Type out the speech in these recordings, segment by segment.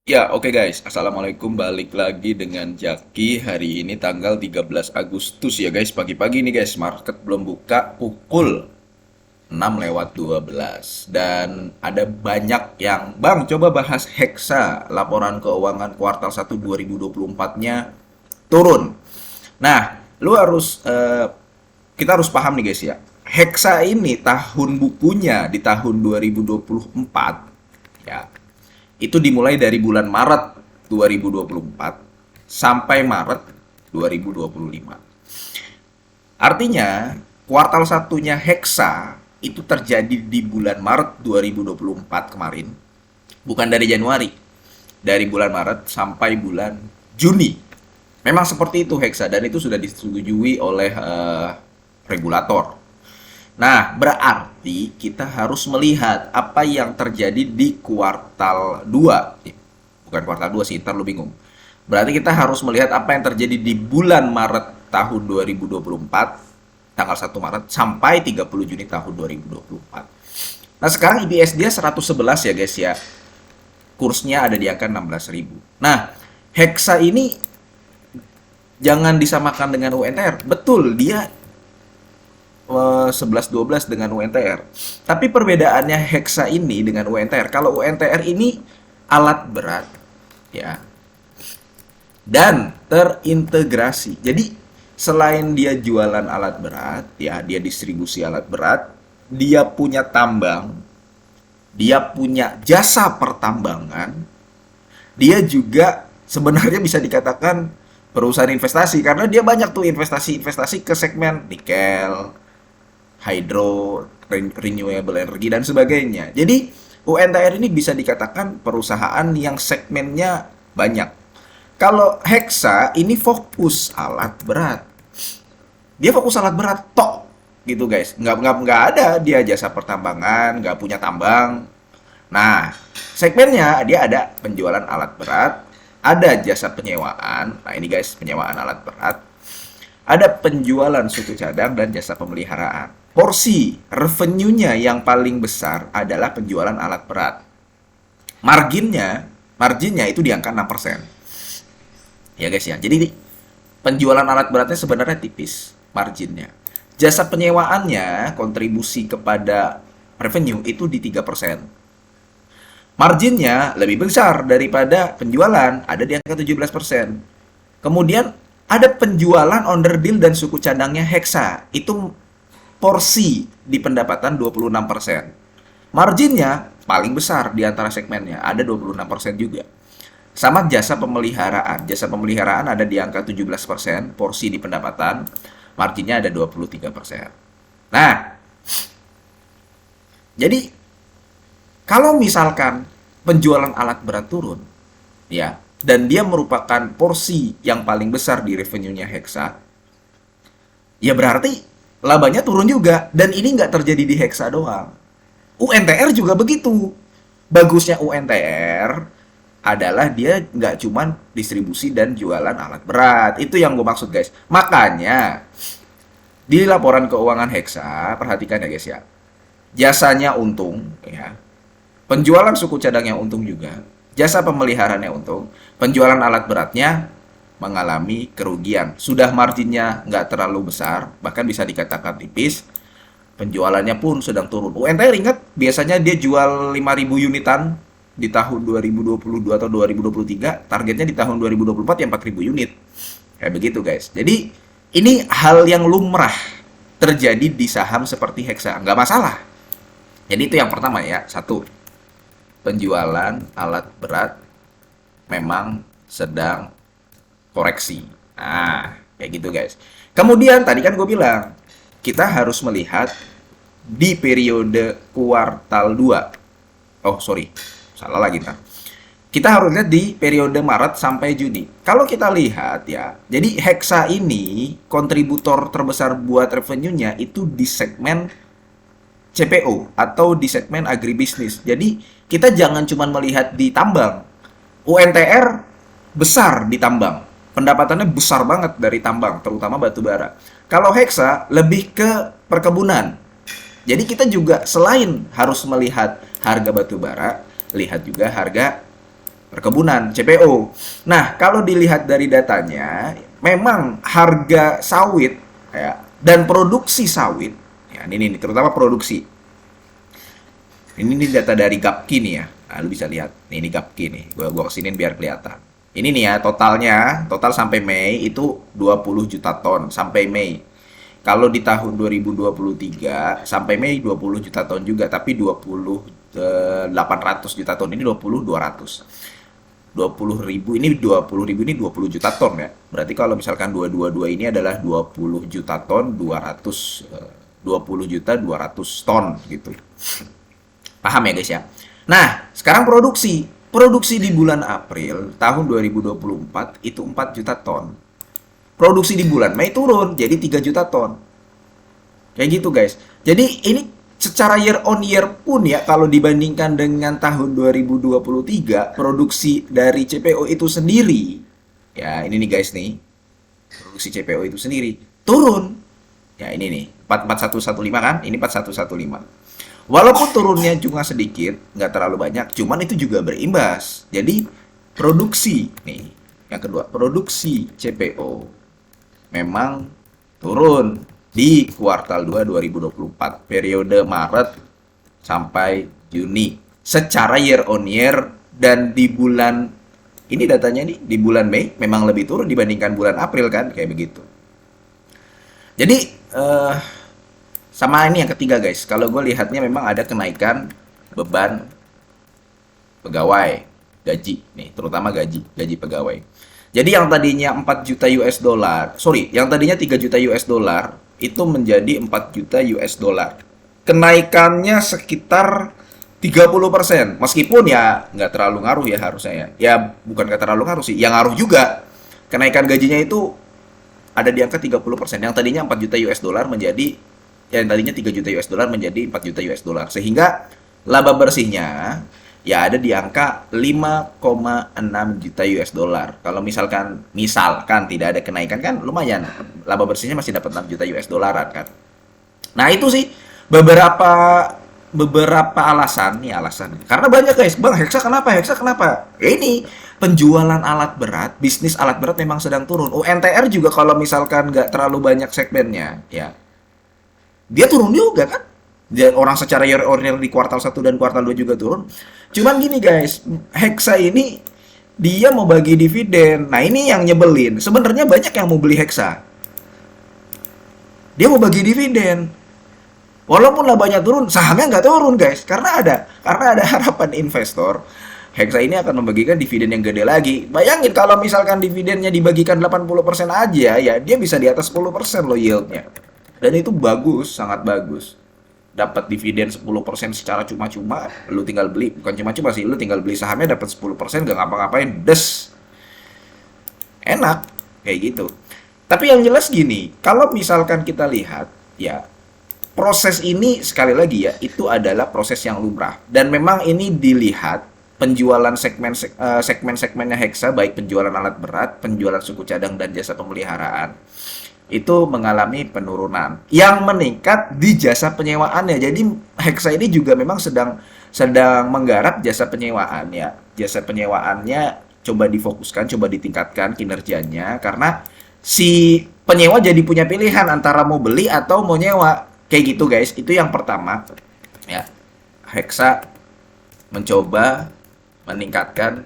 Ya, oke guys. Assalamualaikum. Balik lagi dengan Jaki. Hari ini tanggal 13 Agustus ya guys. Pagi-pagi nih guys. Market belum buka pukul 6:12. Dan ada banyak yang, Bang, coba bahas Hexa. Laporan keuangan kuartal 1 2024-nya turun. Nah, lu harus kita harus paham nih guys ya. Hexa ini tahun bukunya di tahun 2024 ya, itu dimulai dari bulan Maret 2024 sampai Maret 2025. Artinya, kuartal satunya Hexa itu terjadi di bulan Maret 2024 kemarin, bukan dari Januari. Dari bulan Maret sampai bulan Juni. Memang seperti itu Hexa dan itu sudah disetujui oleh regulator. Nah, berarti kita harus melihat apa yang terjadi di kuartal 2. Bukan kuartal 2 sih, ntar lu bingung. Berarti kita harus melihat apa yang terjadi di bulan Maret tahun 2024, tanggal 1 Maret sampai 30 Juni tahun 2024. Nah, sekarang IPS dia 111 ya guys ya. Kursnya ada di angka 16.000. Nah, Hexa ini jangan disamakan dengan UNTR. Betul, dia 11-12 dengan UNTR. Tapi perbedaannya Hexa ini dengan UNTR, kalau UNTR ini alat berat ya dan terintegrasi. Jadi selain dia jualan alat berat ya, dia distribusi alat berat, dia punya tambang, dia punya jasa pertambangan, dia juga sebenarnya bisa dikatakan perusahaan investasi karena dia banyak tuh investasi-investasi ke segmen nikel, hydro, renewable energy, dan sebagainya. Jadi, UNTR ini bisa dikatakan perusahaan yang segmennya banyak. Kalau Hexa ini fokus alat berat. Dia fokus alat berat, tok. Gitu guys. Nggak ada dia jasa pertambangan, nggak punya tambang. Nah, segmennya dia ada penjualan alat berat, ada jasa penyewaan. Nah, ini guys, penyewaan alat berat. Ada penjualan suku cadang dan jasa pemeliharaan. Porsi revenue-nya yang paling besar adalah penjualan alat berat. Marginnya itu di angka 6%. Ya guys ya. Jadi penjualan alat beratnya sebenarnya tipis marginnya. Jasa penyewaannya kontribusi kepada revenue itu di 3%. Marginnya lebih besar daripada penjualan, ada di angka 17%. Kemudian ada penjualan underdeal dan suku cadangnya Hexa. Itu porsi di pendapatan 26%. Marginnya paling besar di antara segmennya, ada 26% juga. Sama jasa pemeliharaan. Jasa pemeliharaan ada di angka 17%, porsi di pendapatan, marginnya ada 23%. Nah, jadi kalau misalkan penjualan alat berat turun, ya, dan dia merupakan porsi yang paling besar di revenue-nya Hexa, ya berarti labanya turun juga. Dan ini nggak terjadi di Hexa doang. UNTR juga begitu. Bagusnya UNTR adalah dia nggak cuman distribusi dan jualan alat berat. Itu yang gue maksud guys. Makanya di laporan keuangan Hexa, perhatikan ya guys ya. Jasanya untung, ya. Penjualan suku cadangnya untung juga. Jasa pemeliharaannya untung. Penjualan alat beratnya mengalami kerugian. Sudah marginnya nggak terlalu besar, bahkan bisa dikatakan tipis. Penjualannya pun sedang turun. UNTR ingat, biasanya dia jual 5.000 unitan di tahun 2022 atau 2023. Targetnya di tahun 2024 yang 4.000 unit. Kayak begitu guys. Jadi ini hal yang lumrah terjadi di saham seperti Hexa. Nggak masalah. Jadi itu yang pertama ya. Satu, penjualan alat berat memang sedang koreksi. Nah, kayak gitu guys. Kemudian tadi kan gue bilang, kita harus melihat di periode kuartal 2. Oh, sorry. Salah lagi ntar. Kita harus lihat di periode Maret sampai Juni. Kalau kita lihat ya, jadi Hexa ini kontributor terbesar buat revenue-nya itu di segmen CPO atau di segmen agribisnis. Jadi kita jangan cuma melihat di tambang. UNTR besar di tambang. Pendapatannya besar banget dari tambang, terutama batu bara. Kalau Hexa lebih ke perkebunan. Jadi kita juga selain harus melihat harga batu bara, lihat juga harga perkebunan, CPO. Nah, kalau dilihat dari datanya, memang harga sawit ya, dan produksi sawit, ya ini nih, terutama produksi. Ini data dari Gapki nih ya. Nah, lu bisa lihat. Nih, ini Gapki nih. Gua kesinin biar kelihatan. Ini nih ya, total sampai Mei itu 20 juta ton sampai Mei. Kalau di tahun 2023 sampai Mei 20 juta ton juga, tapi 800 juta ton, ini 200. 20.000 ini 20.000 ini 20 juta ton ya. Berarti kalau misalkan 222 ini adalah 20 juta ton 200 20 juta 200 ton gitu. Paham ya guys ya? Nah, sekarang produksi. Produksi di bulan April tahun 2024 itu 4 juta ton. Produksi di bulan Mei turun jadi 3 juta ton. Kayak gitu guys. Jadi ini secara year on year pun ya, kalau dibandingkan dengan tahun 2023, produksi dari CPO itu sendiri, ya ini nih guys nih, produksi CPO itu sendiri turun. Ya ini nih, 4115 kan? Ini 4115. Walaupun turunnya juga sedikit, nggak terlalu banyak, cuman itu juga berimbas. Jadi produksi nih, yang kedua, produksi CPO memang turun di kuartal 2 2024, periode Maret sampai Juni. Secara year on year, dan di bulan ini datanya nih, di bulan Mei memang lebih turun dibandingkan bulan April kan, kayak begitu. Jadi sama ini yang ketiga guys, kalau gue lihatnya memang ada kenaikan beban pegawai, gaji nih, terutama gaji pegawai. Jadi yang tadinya 4 juta US dollar, yang tadinya 3 juta US dollar itu menjadi 4 juta US dollar. Kenaikannya sekitar 30%. Meskipun ya nggak terlalu ngaruh ya harusnya ya. Ya bukan nggak terlalu ngaruh sih, yang ngaruh juga. Kenaikan gajinya itu ada di angka 30%. Yang tadinya 4 juta US dollar menjadi, yang tadinya 3 juta US dollar menjadi 4 juta US dollar. Sehingga laba bersihnya ya ada di angka 5,6 juta US dollar. Kalau misalkan tidak ada kenaikan kan lumayan. Laba bersihnya masih dapat 6 juta US dollaran kan. Nah, itu sih beberapa alasan nih, alasan. Karena banyak guys, Bang, Hexa kenapa? Ya ini penjualan alat berat, bisnis alat berat memang sedang turun. UNTR juga kalau misalkan nggak terlalu banyak segmennya, ya dia turun juga kan. Dan orang secara year on year di kuartal 1 dan kuartal 2 juga turun. Cuman gini guys, Hexa ini dia mau bagi dividen. Nah, ini yang nyebelin. Sebenarnya banyak yang mau beli Hexa. Dia mau bagi dividen. Walaupun labanya turun, sahamnya nggak turun guys. Karena ada harapan investor. Hexa ini akan membagikan dividen yang gede lagi. Bayangin kalau misalkan dividennya dibagikan 80% aja, ya dia bisa di atas 10% loh yieldnya. Dan itu bagus, sangat bagus. Dapat dividen 10% secara cuma-cuma, lu tinggal beli, bukan cuma-cuma sih, lu tinggal beli sahamnya dapat 10%, gak ngapa-ngapain, des. Enak, kayak gitu. Tapi yang jelas gini, kalau misalkan kita lihat, ya, proses ini sekali lagi ya, itu adalah proses yang lumrah. Dan memang ini dilihat, penjualan segmennya Hexa, baik penjualan alat berat, penjualan suku cadang, dan jasa pemeliharaan, itu mengalami penurunan yang meningkat di jasa penyewaannya. Jadi Hexa ini juga memang sedang menggarap jasa penyewaan ya. Jasa penyewaannya coba difokuskan, coba ditingkatkan kinerjanya, karena si penyewa jadi punya pilihan antara mau beli atau mau nyewa. Kayak gitu guys. Itu yang pertama ya. Hexa mencoba meningkatkan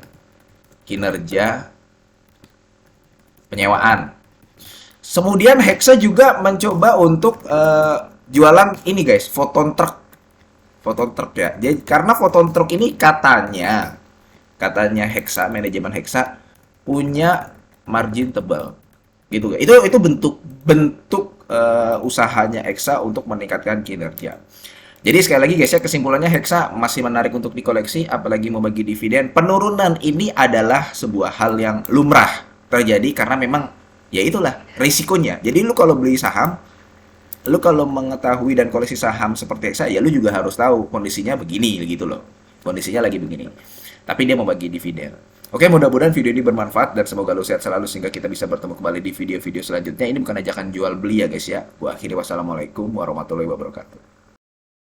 kinerja penyewaan. Kemudian Hexa juga mencoba untuk jualan ini guys, Photon Truck ya. Jadi karena Photon Truck ini katanya Hexa, manajemen Hexa punya margin tebal, gitu. Itu bentuk usahanya Hexa untuk meningkatkan kinerja. Jadi sekali lagi guys ya, kesimpulannya Hexa masih menarik untuk dikoleksi, apalagi mau bagi dividen. Penurunan ini adalah sebuah hal yang lumrah terjadi karena memang ya itulah risikonya. Jadi lu kalau beli saham, lu kalau mengetahui dan koleksi saham seperti Hexa, ya lu juga harus tahu kondisinya begini gitu loh. Kondisinya lagi begini. Tapi dia mau bagi dividen. Oke, mudah-mudahan video ini bermanfaat dan semoga lu sehat selalu sehingga kita bisa bertemu kembali di video-video selanjutnya. Ini bukan ajakan jual beli ya guys ya. Gua akhiri, wassalamualaikum warahmatullahi wabarakatuh.